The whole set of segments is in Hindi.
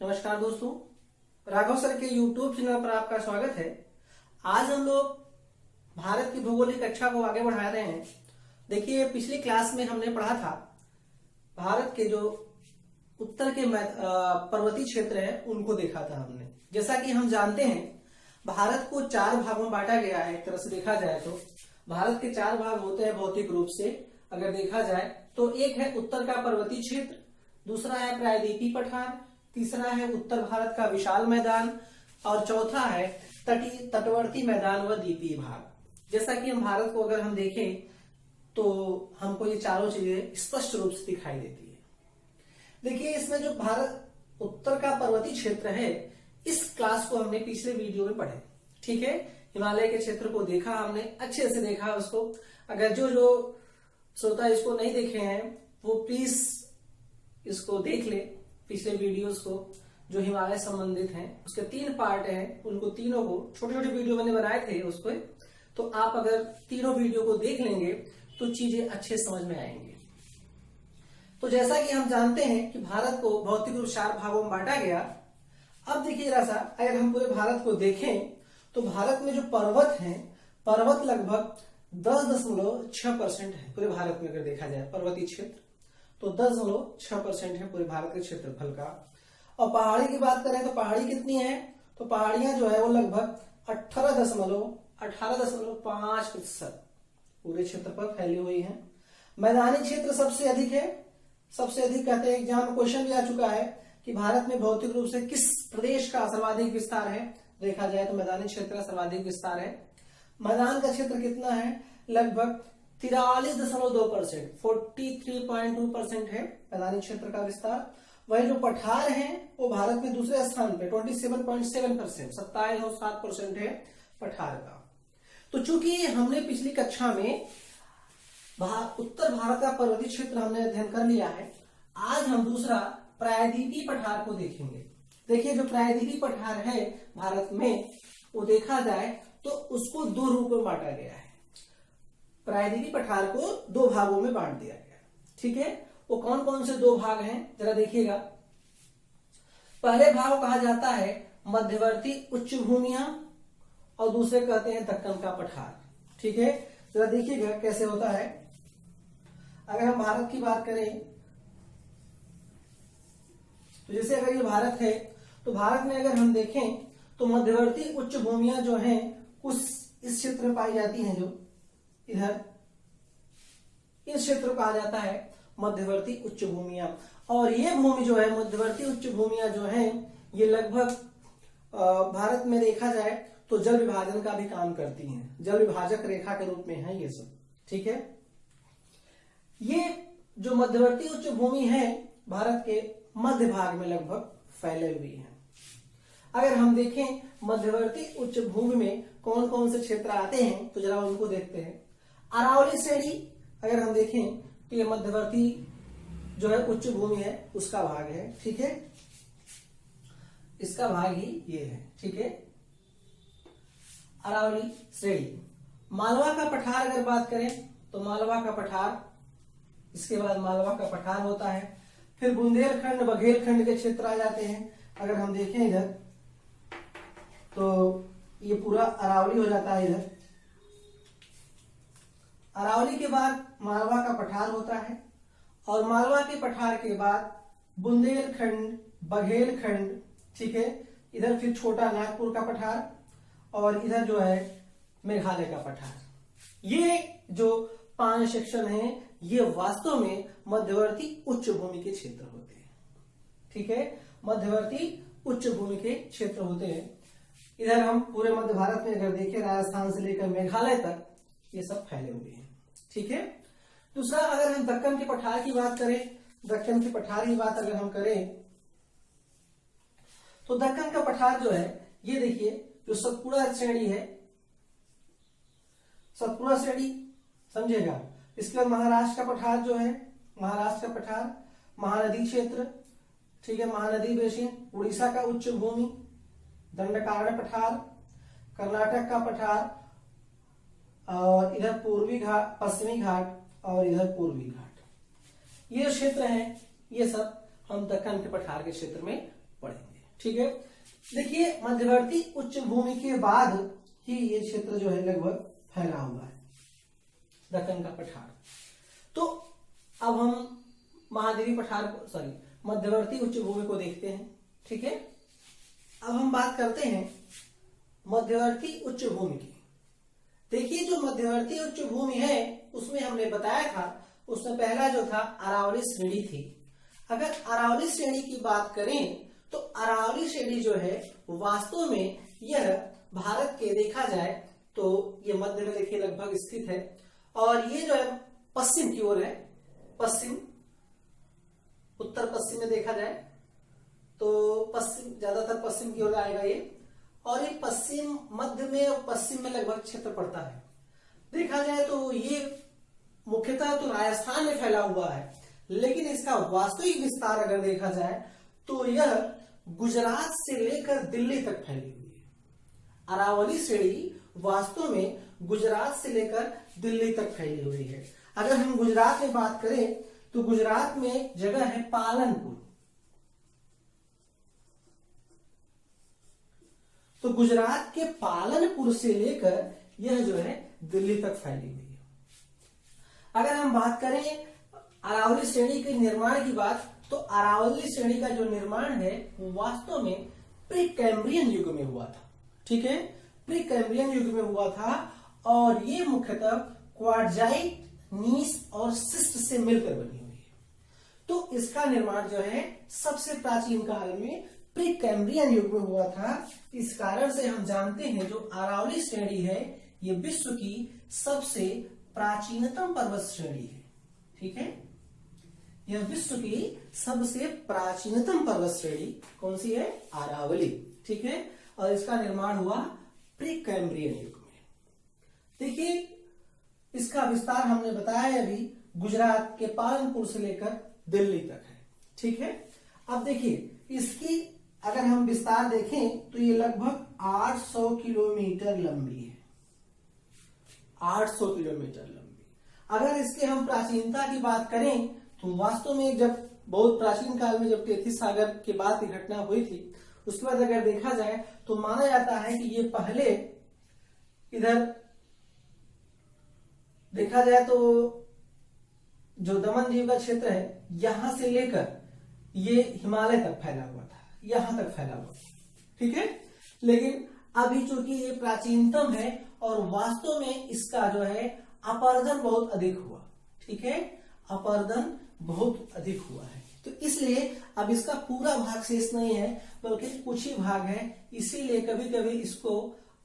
नमस्कार दोस्तों, राघव सर के YouTube चैनल पर आपका स्वागत है। आज हम लोग भारत की भौगोलिक कक्षा को आगे बढ़ा रहे हैं। देखिए, पिछली क्लास में हमने पढ़ा था भारत के जो उत्तर के पर्वतीय क्षेत्र है उनको देखा था हमने। जैसा कि हम जानते हैं, भारत को 4 भागों में बांटा गया है। एक तरह से देखा जाए तो भारत के 4 भाग होते हैं भौतिक रूप से अगर देखा जाए तो। एक है उत्तर का पर्वतीय क्षेत्र, दूसरा है प्रायद्वीपीय पठार, तीसरा है उत्तर भारत का विशाल मैदान और चौथा है तटवर्ती मैदान व द्वीपीय भाग। जैसा कि हम भारत को अगर हम देखें तो हमको ये चारों चीजें स्पष्ट रूप से दिखाई देती है। देखिए, इसमें जो भारत उत्तर का पर्वतीय क्षेत्र है, इस क्लास को हमने पिछले वीडियो में पढ़े। ठीक है, हिमालय के क्षेत्र को देखा हमने, अच्छे से देखा उसको। अगर जो श्रोता इसको नहीं देखे हैं वो प्लीज इसको देख ले, पिछले वीडियोस को जो हिमालय संबंधित हैं। उसके 3 पार्ट हैं, उनको तीनों को छोटे छोटे वीडियो मैंने बनाए थे उसको। तो आप अगर तीनों वीडियो को देख लेंगे तो चीजें अच्छे समझ में आएंगे। तो जैसा कि हम जानते हैं कि भारत को भौतिक रूप 4 भागों में बांटा गया। अब देखिए जरा सा, अगर हम पूरे भारत को देखें तो भारत में जो पर्वत हैं, पर्वत लगभग 10.6% है पूरे भारत में। अगर देखा जाए पर्वतीय क्षेत्र तो 10.6% है पूरे भारत के क्षेत्रफल का। और पहाड़ी की बात करें तो पहाड़ी कितनी है, तो पहाड़ियां जो है वो लगभग 18.5% पूरे क्षेत्र पर फैली हुई है। मैदानी क्षेत्र सबसे अधिक है, सबसे अधिक कहते हैं। एग्जाम में क्वेश्चन भी आ चुका है कि भारत में भौतिक रूप से किस प्रदेश का सर्वाधिक विस्तार है। देखा जाए तो मैदानी क्षेत्र का सर्वाधिक विस्तार है। मैदान का क्षेत्र कितना है, लगभग 43.2%, 43.2% है मैदानी क्षेत्र का विस्तार। वही जो पठार हैं वो भारत में दूसरे स्थान पे 27.7%, 27.7% है पठार का। तो चूंकि हमने पिछली कक्षा में उत्तर भारत का पर्वतीय क्षेत्र हमने अध्ययन कर लिया है, आज हम दूसरा प्रायद्वीपीय पठार को देखेंगे। देखिए, जो प्रायद्वीपीय पठार है भारत में, वो देखा जाए तो उसको 2 रूप में बांटा गया है। प्रायद्वीपीय पठार को 2 भागों में बांट दिया गया। ठीक है, वो कौन कौन से 2 भाग हैं जरा देखिएगा। पहले भाग को कहा जाता है मध्यवर्ती उच्च भूमियां और दूसरे कहते हैं दक्कन का पठार। ठीक है, जरा देखिएगा कैसे होता है। अगर हम भारत की बात करें तो जैसे अगर ये भारत है तो भारत में अगर हम देखें तो मध्यवर्ती उच्च भूमियां जो हैं उस इस क्षेत्र में पाई जाती हैं। जो इधर इस क्षेत्र को कहा जाता है मध्यवर्ती उच्च भूमियां। और ये भूमि जो है, मध्यवर्ती उच्च भूमियां जो हैं, ये लगभग भारत में देखा जाए तो जल विभाजन का भी काम करती हैं। जल विभाजक रेखा के रूप में है ये सब। ठीक है, ये जो मध्यवर्ती उच्च भूमि है भारत के मध्य भाग में लगभग फैले हुई है। अगर हम देखें मध्यवर्ती उच्च भूमि में कौन कौन से क्षेत्र आते हैं तो जरा उनको देखते हैं। अरावली श्रेणी अगर हम देखें तो ये मध्यवर्ती जो है उच्च भूमि है उसका भाग है। ठीक है, इसका भाग ही ये है। ठीक है, अरावली श्रेणी। मालवा का पठार अगर बात करें तो मालवा का पठार, इसके बाद मालवा का पठार होता है। फिर बुंदेलखंड बघेलखंड के क्षेत्र आ जाते हैं। अगर हम देखें इधर तो ये पूरा अरावली हो जाता है। इधर अरावली के बाद मालवा का पठार होता है और मालवा के पठार के बाद बुंदेलखंड बघेलखंड। ठीक है, इधर फिर छोटा नागपुर का पठार और इधर जो है मेघालय का पठार। ये जो 5 सेक्शन हैं ये वास्तव में मध्यवर्ती उच्च भूमि के क्षेत्र होते हैं। ठीक है, मध्यवर्ती उच्च भूमि के क्षेत्र होते हैं। इधर हम पूरे मध्य भारत में अगर देखें, राजस्थान से लेकर मेघालय तक ये सब फैले हुए हैं। ठीक है, दूसरा अगर हम दक्कन के पठार की बात करें, दक्कन के पठार की बात अगर हम करें तो दक्कन का पठार जो है, ये देखिए जो सतपुड़ा श्रेणी है, सतपुड़ा श्रेणी समझेगा। इसके बाद महाराष्ट्र का पठार जो है, महाराष्ट्र का पठार, महानदी क्षेत्र। ठीक है, महानदी बेसिन, उड़ीसा का उच्च भूमि, दंडकारण्य पठार, कर्नाटक का पठार और इधर पूर्वी घाट, पश्चिमी घाट और इधर पूर्वी घाट। ये क्षेत्र हैं, ये सब हम दक्कन के पठार के क्षेत्र में पढ़ेंगे। ठीक है। देखिए मध्यवर्ती उच्च भूमि के बाद ही ये क्षेत्र जो है लगभग फैला हुआ है, दक्कन का पठार। तो अब हम महादेवी पठार को सॉरी मध्यवर्ती उच्च भूमि को देखते हैं। ठीक है, अब हम बात करते हैं मध्यवर्ती उच्च भूमि की। देखिए जो मध्यवर्ती उच्च भूमि है उसमें हमने बताया था, उसमें पहला जो था अरावली श्रेणी थी। अगर अरावली श्रेणी की बात करें तो अरावली श्रेणी जो है वास्तव में यह भारत के देखा जाए तो ये मध्य में देखिए लगभग स्थित है, और ये जो है पश्चिम की ओर है, पश्चिम उत्तर पश्चिम में देखा जाए तो पश्चिम, ज्यादातर पश्चिम की ओर आएगा ये, और ये पश्चिम मध्य में और पश्चिम में लगभग क्षेत्र पड़ता है। देखा जाए तो ये मुख्यतः तो राजस्थान में फैला हुआ है, लेकिन इसका वास्तविक विस्तार अगर देखा जाए तो यह गुजरात से लेकर दिल्ली तक फैली हुई है। अरावली श्रेणी वास्तव में गुजरात से लेकर दिल्ली तक फैली हुई है। अगर हम गुजरात में बात करें तो गुजरात में जगह है पालनपुर, तो गुजरात के पालनपुर से लेकर यह जो है दिल्ली तक फैली हुई है। अगर हम बात करें अरावली श्रेणी के निर्माण की बात, तो अरावली श्रेणी का जो निर्माण है वो वास्तव में प्री कैम्ब्रियन युग में हुआ था। ठीक है, प्री कैम्ब्रियन युग में हुआ था, और ये मुख्यतः क्वार्टजाइट, नीस और सिस्ट से मिलकर बनी हुई है। तो इसका निर्माण जो है सबसे प्राचीन काल में प्री कैम्ब्रियन युग में हुआ था। इस कारण से हम जानते हैं जो अरावली श्रेणी है ये विश्व की सबसे प्राचीनतम पर्वत श्रेणी है। ठीक है, यह विश्व की सबसे प्राचीनतम पर्वत श्रेणी कौन सी है? अरावली। ठीक है, और इसका निर्माण हुआ प्री कैम्ब्रियन युग में। देखिए इसका विस्तार हमने बताया अभी, गुजरात के पालनपुर से लेकर दिल्ली तक है। ठीक है, अब देखिए इसकी अगर हम विस्तार देखें तो ये लगभग 800 किलोमीटर लंबी है, 800 किलोमीटर लंबी। अगर इसके हम प्राचीनता की बात करें तो वास्तव में जब बहुत प्राचीन काल में जब तेथिस सागर के बाद की घटना हुई थी, उसके बाद अगर देखा जाए तो माना जाता है कि ये पहले इधर देखा जाए तो जो दमन दीव का क्षेत्र है यहां से लेकर ये हिमालय तक फैला हुआ था, यहां तक फैला हुआ था। ठीक है, लेकिन अभी चूंकि ये प्राचीनतम है और वास्तव में इसका जो है अपरदन बहुत अधिक हुआ। ठीक है, अपरदन बहुत अधिक हुआ है, तो इसलिए अब इसका पूरा भाग शेष नहीं है बल्कि कुछ ही भाग है। इसीलिए कभी कभी इसको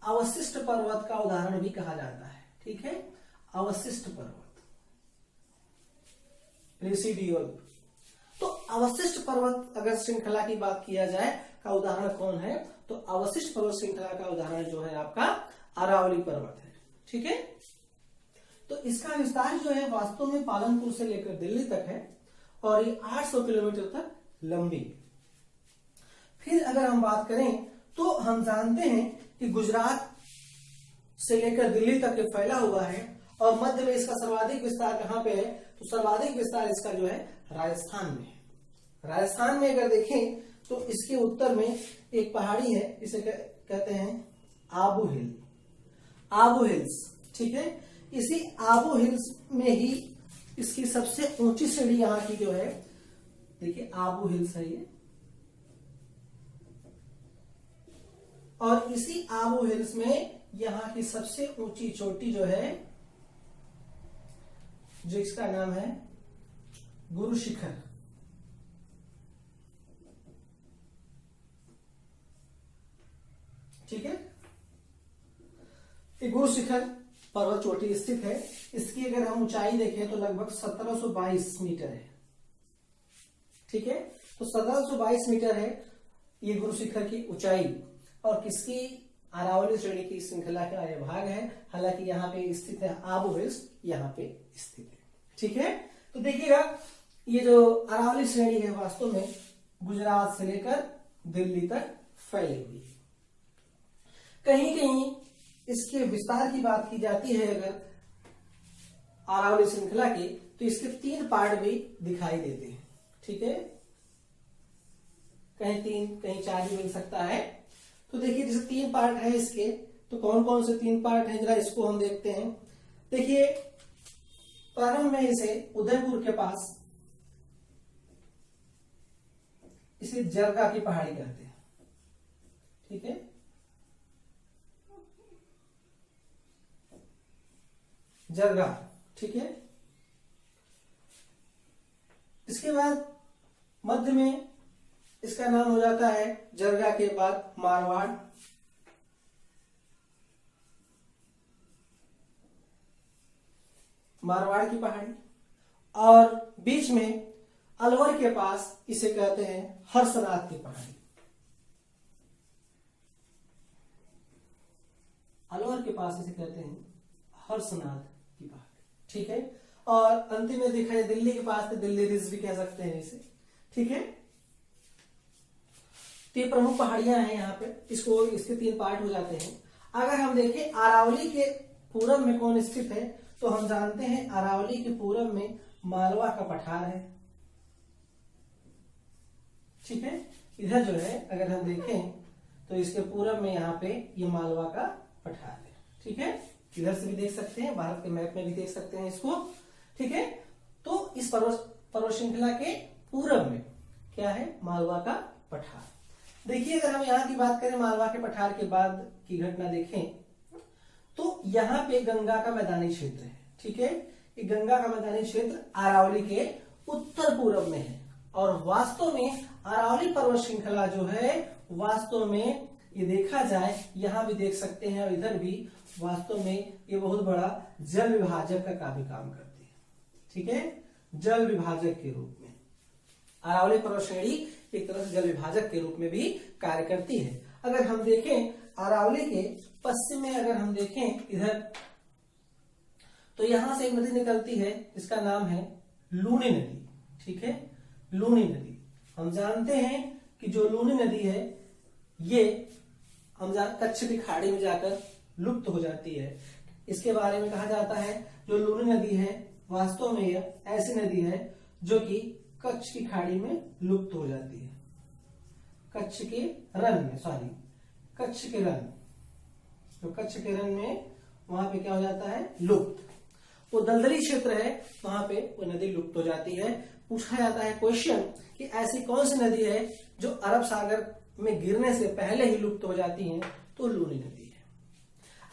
अवशिष्ट पर्वत का उदाहरण भी कहा जाता है। ठीक है, अवशिष्ट पर्वत, रेसिडियल। तो अवशिष्ट पर्वत अगर श्रृंखला की बात किया जाए का उदाहरण कौन है, तो अवशिष्ट पर्वत श्रृंखला का उदाहरण जो है आपका अरावली पर्वत है। ठीक है, तो इसका विस्तार जो है वास्तव में पालनपुर से लेकर दिल्ली तक है, और ये 800 किलोमीटर तक लंबी। फिर अगर हम बात करें तो हम जानते हैं कि गुजरात से लेकर दिल्ली तक ये फैला हुआ है, और मध्य में इसका सर्वाधिक विस्तार कहां पे है, तो सर्वाधिक विस्तार इसका जो है राजस्थान में है। राजस्थान में अगर देखें तो इसके उत्तर में एक पहाड़ी है, इसे कहते हैं आबू हिल, आबू हिल्स। ठीक है, इसी आबू हिल्स में ही इसकी सबसे ऊंची श्रेणी यहाँ की जो है, देखिए आबू हिल्स है ये, और इसी आबू हिल्स में यहाँ की सबसे ऊंची चोटी जो है, जो इसका नाम है गुरु शिखर। ठीक है, ये गुरु शिखर पर्वत चोटी स्थित है। इसकी अगर हम ऊंचाई देखें तो लगभग 1722 मीटर है। ठीक है, तो 1722 मीटर है ये गुरु शिखर की ऊंचाई, और किसकी? अरावली श्रेणी की श्रृंखला का यह भाग है। हालांकि यहाँ पे स्थित है आबू हिल्स, यहाँ पे स्थित है। ठीक है, तो देखिएगा ये जो अरावली श्रेणी है वास्तव में गुजरात से लेकर दिल्ली तक फैली हुई है। कहीं कहीं इसके विस्तार की बात की जाती है अगर अरावली श्रृंखला की, तो इसके 3 पार्ट भी दिखाई देते हैं। ठीक है, कहीं 3 कहीं 4 भी मिल सकता है। तो देखिए जैसे 3 पार्ट है इसके, तो कौन कौन से 3 पार्ट हैं जरा इसको हम देखते हैं। देखिए प्रारंभ में इसे उदयपुर के पास इसे जरगा की पहाड़ी कहते हैं, ठीक है। जरगा, ठीक है। इसके बाद मध्य में इसका नाम हो जाता है जरगा के बाद मारवाड़, मारवाड़ की पहाड़ी। और बीच में अलवर के पास इसे कहते हैं हर्षनाथ की पहाड़ी। अलवर के पास इसे कहते हैं हर्षनाथ की पहाड़ी, ठीक है। और अंतिम में देखा जाए दिल्ली के पास तो दिल्ली रिज भी कह सकते हैं इसे, ठीक है। तो ये प्रमुख पहाड़ियां हैं यहाँ पे, इसको इसके 3 पार्ट हो जाते हैं। अगर हम देखें अरावली के पूरब में कौन स्थित है, तो हम जानते हैं अरावली के पूरब में मालवा का पठार है, ठीक है। इधर जो है अगर हम देखें तो इसके पूरब में यहाँ पे ये मालवा का पठार है, ठीक है। इधर से भी देख सकते हैं, भारत के मैप में भी देख सकते हैं इसको, ठीक है। तो इस पर्वत श्रृंखला के पूरब में क्या है, मालवा का पठार। देखिए अगर हम यहाँ की बात करें, मालवा के पठार के बाद की घटना देखें, तो यहाँ पे गंगा का मैदानी क्षेत्र है, ठीक है। ये गंगा का मैदानी क्षेत्र अरावली के उत्तर पूरब में है। और वास्तव में अरावली पर्वत श्रृंखला जो है, वास्तव में ये देखा जाए, यहां भी देख सकते हैं और इधर भी, वास्तव में ये बहुत बड़ा जल विभाजक का भी काम करती है, ठीक है। जल विभाजक के रूप में अरावली पर्वत श्रेणी एक तरह से जल विभाजक के रूप में भी कार्य करती है। अगर हम देखें अरावली के पश्चिम में, अगर हम देखें इधर, तो यहां से एक नदी निकलती है, इसका नाम है लूनी नदी, ठीक है। लूनी नदी, हम जानते हैं कि जो लूनी नदी है ये हम कच्छ की खाड़ी में जाकर लुप्त हो जाती है। इसके बारे में कहा जाता है जो लूनी नदी है, वास्तव में यह ऐसी नदी है जो कि कच्छ की खाड़ी में लुप्त हो जाती है। कच्छ के रन में, सॉरी कच्छ के रन, तो कच्छ के रन में वहां पे क्या हो जाता है, लुप्त। वो दलदली क्षेत्र है, वहां पे वो नदी लुप्त हो जाती है। पूछा जाता है क्वेश्चन कि ऐसी कौन सी नदी है जो अरब सागर में गिरने से पहले ही लुप्त हो जाती है, तो लूनी नदी है।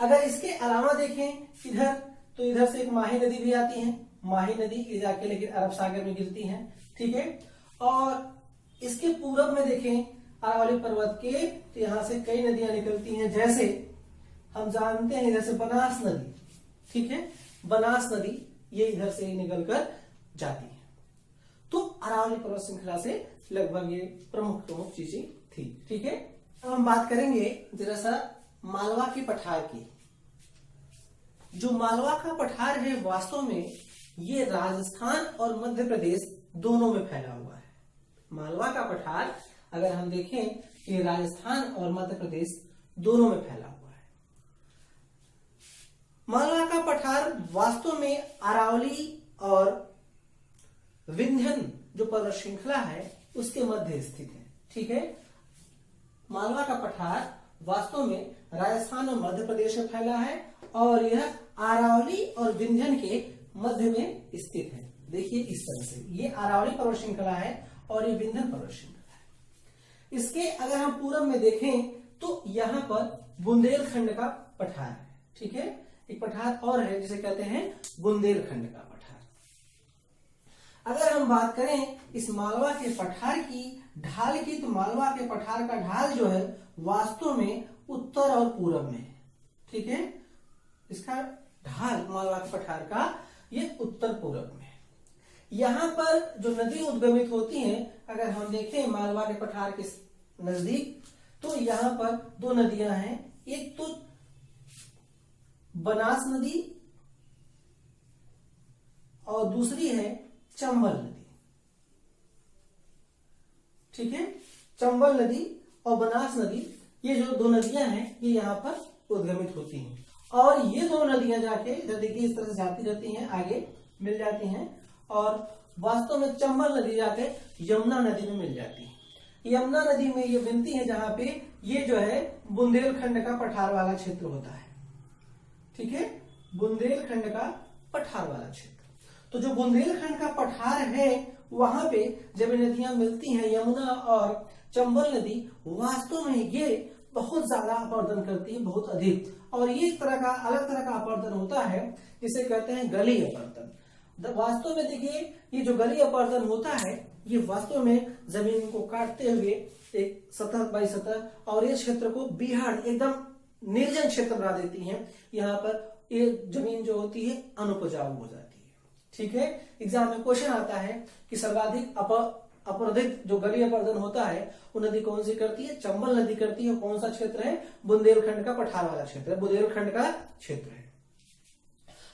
अगर इसके अलावा देखें इधर, तो इधर से एक माही नदी भी आती है, माही नदी ये जाके लेकिन अरब सागर में गिरती है, ठीक है। और इसके पूरब में देखें अरावली पर्वत के, तो यहां से कई नदियां निकलती हैं, जैसे हम जानते हैं जैसे बनास नदी, ठीक है। बनास नदी ये इधर से निकलकर जाती है। तो अरावली पर्वत श्रृंखला से लगभग ये प्रमुख चीजें थी, ठीक है। अब हम बात करेंगे जरा सा मालवा के पठार की। जो मालवा का पठार है, वास्तव में ये राजस्थान और मध्य प्रदेश दोनों में फैला हुआ है। मालवा का पठार अगर हम देखें, ये राजस्थान और मध्य प्रदेश दोनों में फैला हुआ है। मालवा का पठार वास्तव में अरावली और विंध्यन जो पर्वत श्रृंखला है उसके मध्य स्थित है, ठीक है। मालवा का पठार वास्तव में राजस्थान और मध्य प्रदेश में फैला है और यह अरावली और विंध्यन के मध्य में स्थित है। देखिए इस तरह से ये अरावली पर्वत श्रृंखला है और ये विंध्यन पर्वत श्रृंखला है। इसके अगर हम पूरब में देखें तो यहाँ पर बुंदेलखंड का पठार है, ठीक है। एक पठार और है जिसे कहते हैं बुंदेलखंड का पठार। अगर हम बात करें इस मालवा के पठार की ढाल की, तो मालवा के पठार का ढाल जो है वास्तव में उत्तर और पूरब में है, ठीक है। इसका ढाल मालवा के पठार का ये उत्तर पूरब में है। यहाँ पर जो नदी उद्गमित होती हैं, अगर हम देखें मालवा के पठार के नजदीक, तो यहाँ पर 2 नदियां हैं। एक तो बनास नदी और दूसरी है चंबल नदी, ठीक है। चंबल नदी और बनास नदी, ये जो 2 नदियां हैं, ये यहाँ पर उद्गमित होती हैं। और ये 2 नदियां जाके इधर देखिए इस तरह से जाती रहती हैं, आगे मिल जाती हैं। और वास्तव में चंबल नदी जाके यमुना नदी में मिल जाती है। यमुना नदी में ये मिलती है, जहां पे ये जो है बुंदेलखंड का पठार वाला क्षेत्र होता है। ठीक है, बुंदेलखंड का पठार वाला क्षेत्र। तो जो बुंदेलखंड का पठार है वहां पे जब नदियां मिलती हैं, यमुना और चंबल नदी, वास्तव में ये बहुत ज्यादा अपर्दन करती है, बहुत अधिक। और ये एक तरह का अलग तरह का अपर्दन होता है जिसे कहते हैं गली अपर्दन। वास्तव में देखिए, ये जो गली अपर्दन होता है ये वास्तव में जमीन को काटते हुए एक सतह बाई सतह, और ये क्षेत्र को बिहाड़, एकदम निर्जन क्षेत्र बना देती है। यहाँ पर ये जमीन जो होती है अनुपजाऊ हो जाती है। ठीक है, एग्जाम में क्वेश्चन आता है कि सर्वाधिक अपरदित जो गली अपर्दन होता है वो नदी कौन सी करती है? चंबल नदी करती है। कौन सा क्षेत्र है? बुंदेलखंड का पठार वाला क्षेत्र है, बुंदेलखंड का क्षेत्र है।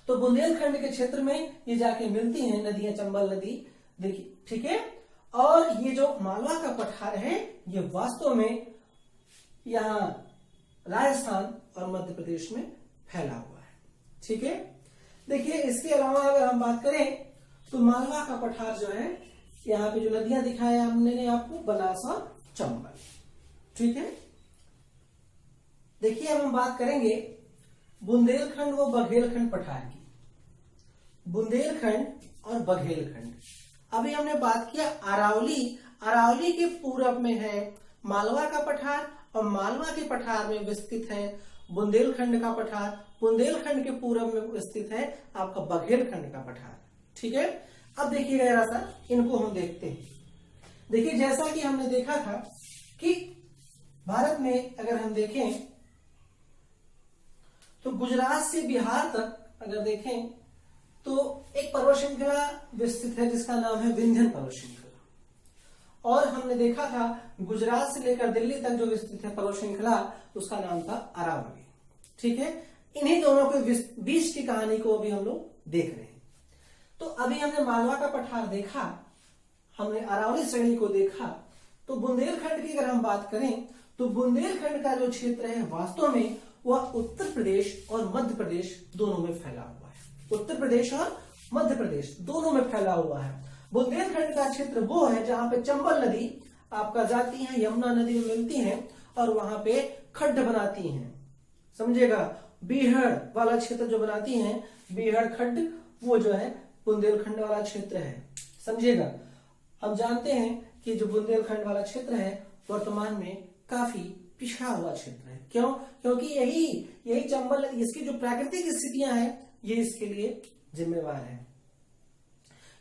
तो बुंदेलखंड के क्षेत्र में ये जाके मिलती हैं नदियां, चंबल नदी, देखिए। ठीक है, और ये जो मालवा का पठार है ये वास्तव में यहाँ राजस्थान और मध्य प्रदेश में फैला हुआ है। ठीक है, देखिए इसके अलावा अगर हम बात करें तो मालवा का पठार जो है, यहाँ पे जो नदियां दिखाया हमने आपको, बनास और चंबल। ठीक है, देखिए अब हम बात करेंगे बुंदेलखंड व बघेलखंड पठार की। बुंदेलखंड और बघेलखंड, अभी हमने बात किया अरावली। अरावली के पूरब में है मालवा का पठार, और मालवा के पठार में विस्तृत है बुंदेलखंड का पठार। बुंदेलखंड के पूरब में स्थित है आपका बघेलखंड का पठार। ठीक है, अब देखिएगा जरा सा, इनको हम देखते हैं। देखिए जैसा कि हमने देखा था कि भारत में अगर हम देखें तो गुजरात से बिहार तक अगर देखें तो एक पर्वत श्रृंखला विस्तृत है जिसका नाम है विंध्य पर्वत श्रृंखला। और हमने देखा था गुजरात से लेकर दिल्ली तक जो विस्तृत है पर्वत श्रृंखला, उसका नाम था अरावली। ठीक है, इन्हीं दोनों के बीच की कहानी को अभी हम लोग देख रहे हैं। तो अभी हमने मालवा का पठार देखा, हमने अरावली श्रेणी को देखा। तो बुंदेलखंड की अगर हम बात करें तो बुंदेलखंड का जो क्षेत्र है वास्तव में वह उत्तर प्रदेश और मध्य प्रदेश दोनों में फैला हुआ है। उत्तर प्रदेश और मध्य प्रदेश दोनों में फैला हुआ है। बुंदेलखंड का क्षेत्र वो है जहां पे चंबल नदी आपका जाती है, यमुना नदी में मिलती है और वहां पे खड्ड बनाती हैं। समझिएगा, बीहड़ वाला क्षेत्र जो बनाती हैं, बीहड़ खड्ड, वो जो है बुंदेलखंड वाला क्षेत्र है। समझिएगा, हम जानते हैं कि जो बुंदेलखंड वाला क्षेत्र है वर्तमान में काफी पिछड़ा हुआ क्षेत्र है। क्यों? क्योंकि यही चंबल, इसकी जो प्राकृतिक स्थितियां हैं ये इसके लिए जिम्मेवार है।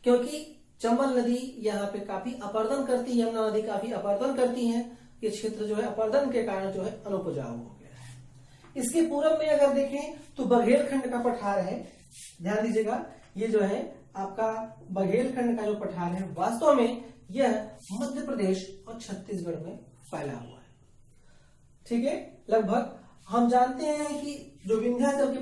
क्योंकि चंबल नदी यहाँ पे काफी अपर्दन करती है, यमुना नदी काफी अपर्दन करती है। ये क्षेत्र जो है अपर्दन के कारण जो है अनुपजाऊ हो गया है। इसके पूरब में अगर देखें तो बघेलखंड का पठार है। ध्यान दीजिएगा, ये जो है आपका बघेलखंड का जो पठार है वास्तव में यह मध्य प्रदेश और छत्तीसगढ़ में फैला हुआ है। ठीक है, लगभग हम जानते हैं कि जो विंध्याचल की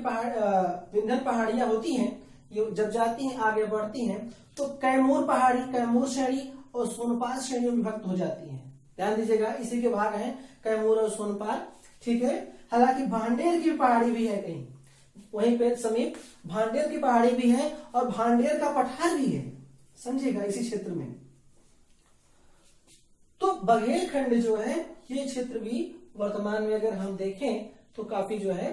विंध्यन पहाड़ियां होती हैं, ये जब जाती हैं आगे बढ़ती हैं तो कैमूर पहाड़ी, कैमूर श्रेणी और सोनपाल श्रेणी में विभक्त हो जाती हैं। ध्यान दीजिएगा, इसी के भाग हैं कैमूर और सोनपाल। ठीक है, हालांकि भांडेर की पहाड़ी भी है कहीं वहीं पे समीप, भांडेर की पहाड़ी भी है और भांडेर का पठार भी है। समझिएगा, इसी क्षेत्र में। तो बघेलखंड जो है ये क्षेत्र भी वर्तमान में अगर हम देखें तो काफी जो है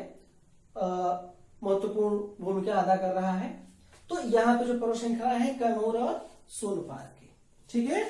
महत्वपूर्ण भूमिका अदा कर रहा है। तो यहाँ पे जो पर्वत श्रृंखला है कैमूर और सोनपाल की। ठीक है,